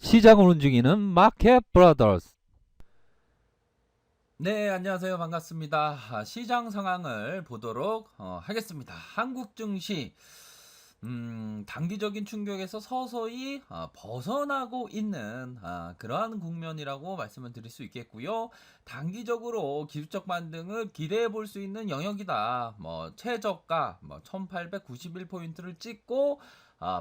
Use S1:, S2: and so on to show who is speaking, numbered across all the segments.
S1: 시장을 움직이는 마켓 브라더스.
S2: 네, 안녕하세요. 반갑습니다. 시장 상황을 보도록 하겠습니다. 한국 증시, 단기적인 충격에서 서서히 벗어나고 있는 그러한 국면이라고 말씀을 드릴 수 있겠고요. 단기적으로 기술적 반등을 기대해 볼 수 있는 영역이다. 최저가 1891포인트를 찍고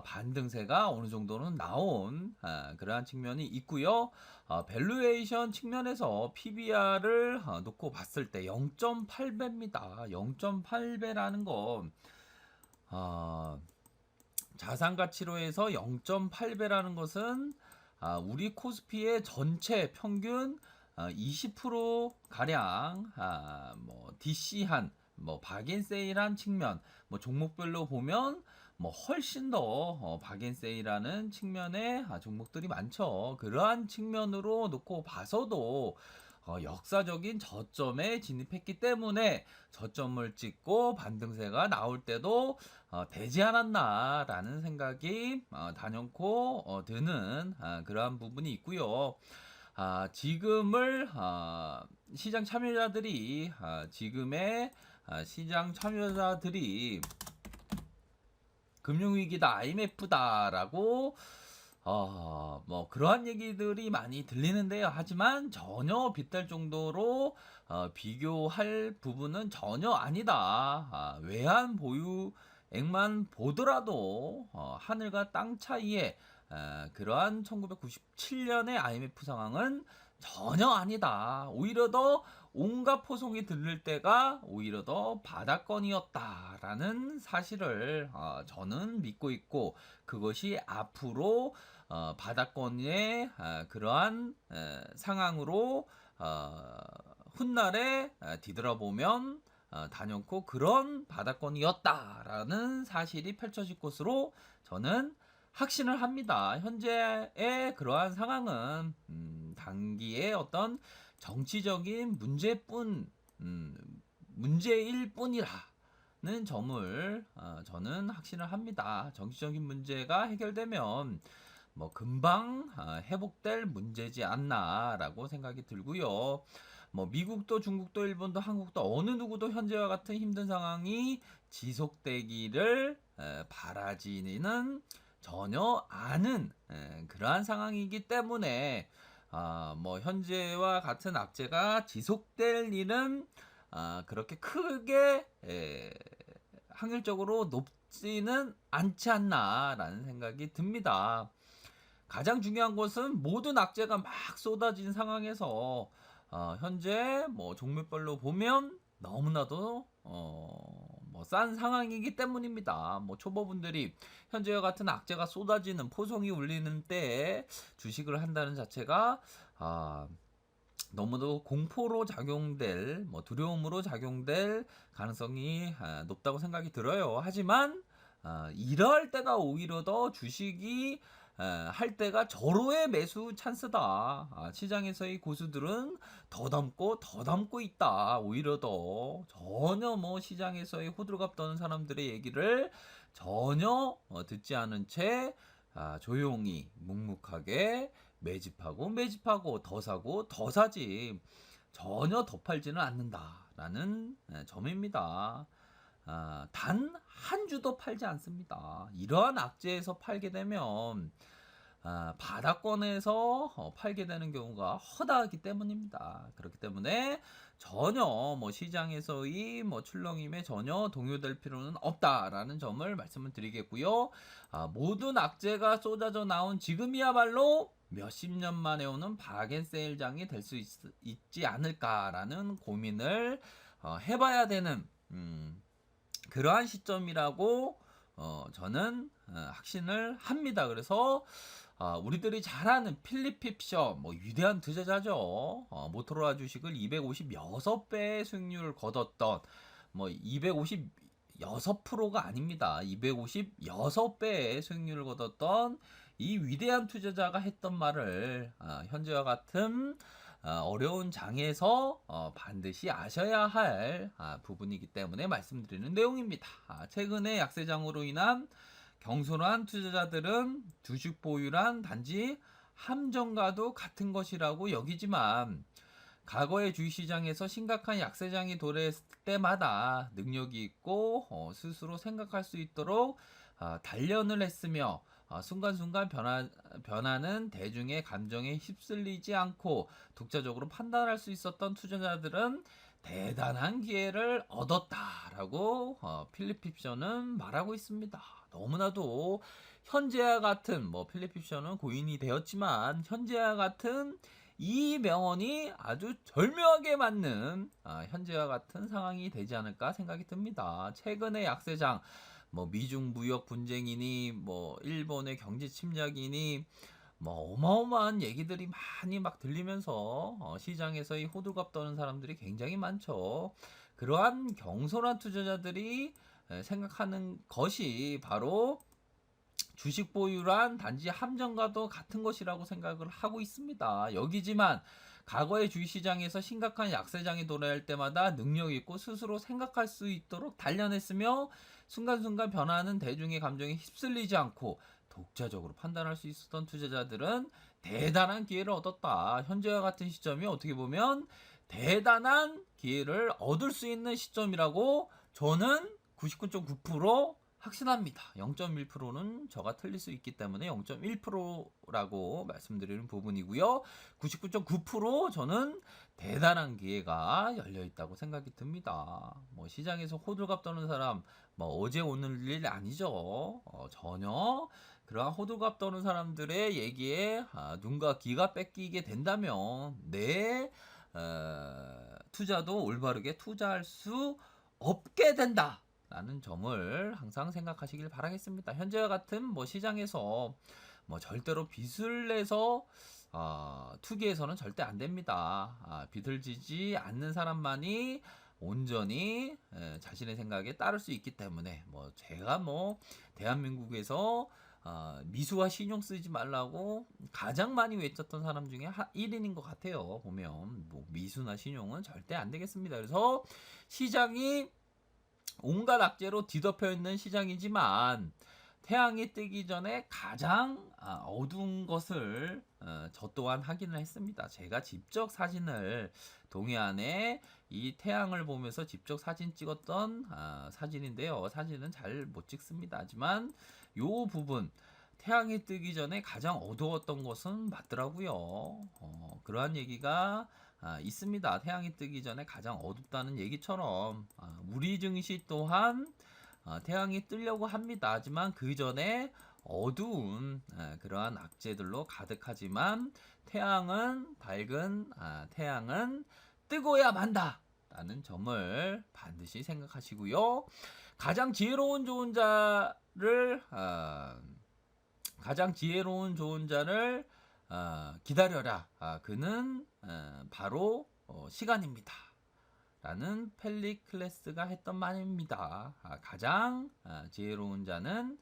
S2: 반등세가 어느 정도는 나온 그러한 측면이 있고요. 밸류에이션 측면에서 PBR을 놓고 봤을 때 0.8배입니다. 0.8배라는 건 자산 가치로 해서 0.8배라는 것은 우리 코스피의 전체 평균 20% 가량 DC한 박앤세일한 측면 종목별로 보면 훨씬 더 박앤세일하는 측면의 종목들이 많죠. 그러한 측면으로 놓고 봐서도 역사적인 저점에 진입했기 때문에 저점을 찍고 반등세가 나올 때도 되지 않았나라는 생각이 단연코 드는 그러한 부분이 있고요. 지금을 시장 참여자들이 지금의 시장 참여자들이 금융위기다, IMF다라고 그러한 얘기들이 많이 들리는데요. 하지만 전혀 빗댈 정도로 비교할 부분은 전혀 아니다. 외환 보유액만 보더라도 하늘과 땅 차이에 그러한 1997년의 IMF 상황은 전혀 아니다. 오히려 더 온갖 포송이 들릴 때가 오히려 더 바닥권이었다라는 사실을 저는 믿고 있고, 그것이 앞으로 바닥권의 그러한 상황으로 훗날에 뒤돌아보면 단연코 그런 바닥권이었다라는 사실이 펼쳐질 것으로 저는 확신을 합니다. 현재의 그러한 상황은 단기의 어떤 정치적인 문제일 뿐이라는 점을 저는 확신을 합니다. 정치적인 문제가 해결되면 금방 회복될 문제지 않나라고 생각이 들고요. 미국도 중국도 일본도 한국도 어느 누구도 현재와 같은 힘든 상황이 지속되기를 바라지는 전혀 않은 그러한 상황이기 때문에 현재와 같은 악재가 지속될 일은 그렇게 크게 확률적으로 높지는 않지 않나라는 생각이 듭니다. 가장 중요한 것은 모든 악재가 막 쏟아진 상황에서 현재 종목별로 보면 너무나도 싼 상황이기 때문입니다. 초보분들이 현재와 같은 악재가 쏟아지는 포송이 울리는 때에 주식을 한다는 자체가 너무도 공포로 작용될 두려움으로 작용될 가능성이 높다고 생각이 들어요. 하지만 이럴 때가 오히려 더 주식이 할 때가 절호의 매수 찬스다. 시장에서의 고수들은 더 담고 있다. 오히려 더 전혀 시장에서의 호들갑 떠는 사람들의 얘기를 전혀 듣지 않은 채 조용히 묵묵하게 매집하고 더 사고 더 사지 전혀 더 팔지는 않는다라는 점입니다. 단 한 주도 팔지 않습니다. 이러한 악재에서 팔게 되면 바닥권에서 팔게 되는 경우가 허다하기 때문입니다. 그렇기 때문에 전혀 시장에서의 출렁임에 전혀 동요될 필요는 없다라는 점을 말씀을 드리겠고요. 모든 악재가 쏟아져 나온 지금이야말로 몇십 년 만에 오는 박앤세일장이 될 수 있지 않을까라는 고민을 해봐야 되는 그러한 시점이라고 저는 확신을 합니다. 그래서 우리들이 잘 아는 필립 핍셔 위대한 투자자죠. 모토로라 주식을 256배의 수익률을 거뒀던 256%가 아닙니다. 256배의 수익률을 거뒀던 이 위대한 투자자가 했던 말을 현재와 같은 어려운 장에서 반드시 아셔야 할 부분이기 때문에 말씀드리는 내용입니다. 최근에 약세장으로 인한 경솔한 투자자들은 주식 보유란 단지 함정과도 같은 것이라고 여기지만 과거의 주식시장에서 심각한 약세장이 도래했을 때마다 능력이 있고 스스로 생각할 수 있도록 단련을 했으며 순간순간 변하는 대중의 감정에 휩쓸리지 않고 독자적으로 판단할 수 있었던 투자자들은 대단한 기회를 얻었다라고 필립 핍션은 말하고 있습니다. 너무나도 현재와 같은 필립 핍션은 고인이 되었지만 현재와 같은 이 명언이 아주 절묘하게 맞는 현재와 같은 상황이 되지 않을까 생각이 듭니다. 최근의 약세장 미중 무역 분쟁이니 일본의 경제 침략이니 어마어마한 얘기들이 많이 막 들리면서 시장에서 이 호들갑 떠는 사람들이 굉장히 많죠. 그러한 경솔한 투자자들이 생각하는 것이 바로 주식 보유란 단지 함정과도 같은 것이라고 생각을 하고 있습니다. 여기지만 과거의 주식시장에서 심각한 약세장이 도래할 때마다 능력 있고 스스로 생각할 수 있도록 단련했으며 순간순간 변하는 대중의 감정에 휩쓸리지 않고 독자적으로 판단할 수 있었던 투자자들은 대단한 기회를 얻었다. 현재와 같은 시점이 어떻게 보면 대단한 기회를 얻을 수 있는 시점이라고 저는 99.9% 확신합니다. 0.1%는 저가 틀릴 수 있기 때문에 0.1%라고 말씀드리는 부분이고요. 99.9% 저는 대단한 기회가 열려 있다고 생각이 듭니다. 시장에서 호들갑 떠는 사람 어제 오늘 일 아니죠. 전혀 그러한 호들갑 떠는 사람들의 얘기에 눈과 귀가 뺏기게 된다면 내 투자도 올바르게 투자할 수 없게 된다. 라는 점을 항상 생각하시길 바라겠습니다. 현재와 같은 시장에서 절대로 빚을 내서 투기해서는 절대 안 됩니다. 빚을 지지 않는 사람만이 온전히 자신의 생각에 따를 수 있기 때문에 제가 대한민국에서 미수와 신용 쓰지 말라고 가장 많이 외쳤던 사람 중에 1인인 것 같아요. 보면 미수나 신용은 절대 안 되겠습니다. 그래서 시장이 온갖 악재로 뒤덮여 있는 시장이지만 태양이 뜨기 전에 가장 어두운 것을 저 또한 확인을 했습니다. 제가 직접 사진을 동해안에 이 태양을 보면서 직접 사진 찍었던 사진인데요. 사진은 잘 못 찍습니다. 하지만 요 부분 태양이 뜨기 전에 가장 어두웠던 것은 맞더라고요. 그러한 얘기가 있습니다. 태양이 뜨기 전에 가장 어둡다는 얘기처럼 우리 증시 또한 태양이 뜨려고 합니다. 하지만 그 전에 어두운 그러한 악재들로 가득하지만 태양은 밝은 태양은 뜨고야 만다. 라는 점을 반드시 생각하시고요. 가장 지혜로운 좋은 자를 기다려라. 그는 바로 시간입니다. 라는 펠리클레스가 했던 말입니다. 가장 지혜로운 자는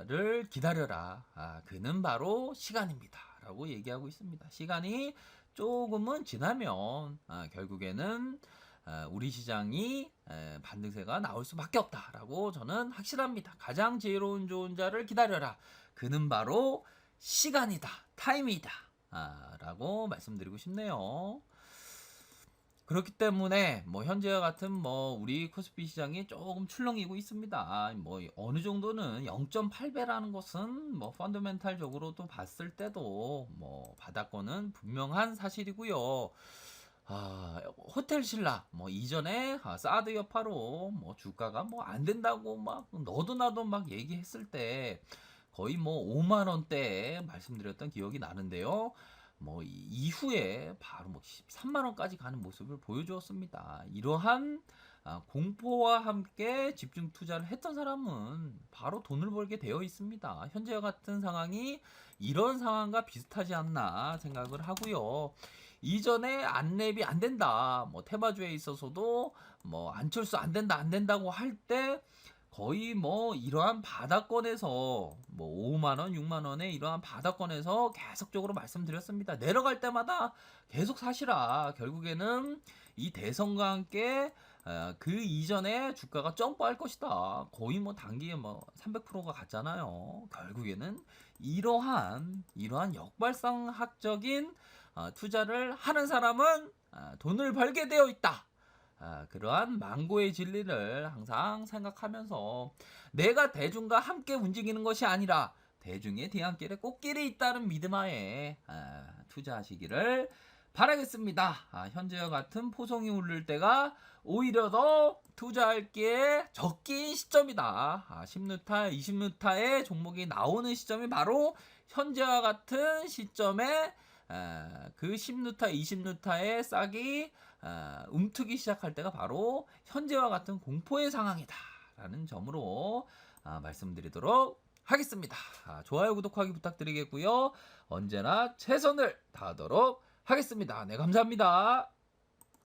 S2: 를 기다려라. 그는 바로 시간입니다. 라고 얘기하고 있습니다. 시간이 조금은 지나면 결국에는 우리 시장이 반등세가 나올 수밖에 없다라고 저는 확실합니다. 가장 지혜로운 좋은 자를 기다려라. 그는 바로 시간이다. 타임이다. 라고 말씀드리고 싶네요. 그렇기 때문에 현재와 같은 우리 코스피 시장이 조금 출렁이고 있습니다. 어느 정도는 0.8배라는 것은 펀더멘탈적으로도 봤을 때도 바닥권은 분명한 사실이고요. 호텔 신라 이전에 사드 여파로 주가가 안 된다고 너도 나도 얘기했을 때 거의 5만 원대 말씀드렸던 기억이 나는데요. 이후에 바로 13만 원까지 가는 모습을 보여주었습니다. 이러한 공포와 함께 집중 투자를 했던 사람은 바로 돈을 벌게 되어 있습니다. 현재와 같은 상황이 이런 상황과 비슷하지 않나 생각을 하고요. 이전에 안랩이 안 된다. 테마주에 있어서도 안철수 안 된다고 할 때 거의 이러한 바닥권에서 5만원, 6만원의 이러한 바닥권에서 계속적으로 말씀드렸습니다. 내려갈 때마다 계속 사시라. 결국에는 이 대선과 함께 그 이전에 주가가 점프할 것이다. 거의 뭐 단기에 뭐 300%가 갔잖아요. 결국에는 이러한 역발상학적인 투자를 하는 사람은 돈을 벌게 되어 있다. 그러한 망고의 진리를 항상 생각하면서 내가 대중과 함께 움직이는 것이 아니라 대중의 뒤안길에 꽃길이 있다는 믿음하에 투자하시기를 바라겠습니다. 현재와 같은 포성이 오를 때가 오히려 더 투자할 게 적긴 시점이다. 10루타, 20루타의 종목이 나오는 시점이 바로 현재와 같은 시점에 그 10루타, 20루타의 싹이 움트기 시작할 때가 바로 현재와 같은 공포의 상황이다 라는 점으로 말씀드리도록 하겠습니다. 좋아요, 구독하기 부탁드리겠고요. 언제나 최선을 다하도록 하겠습니다. 네, 감사합니다.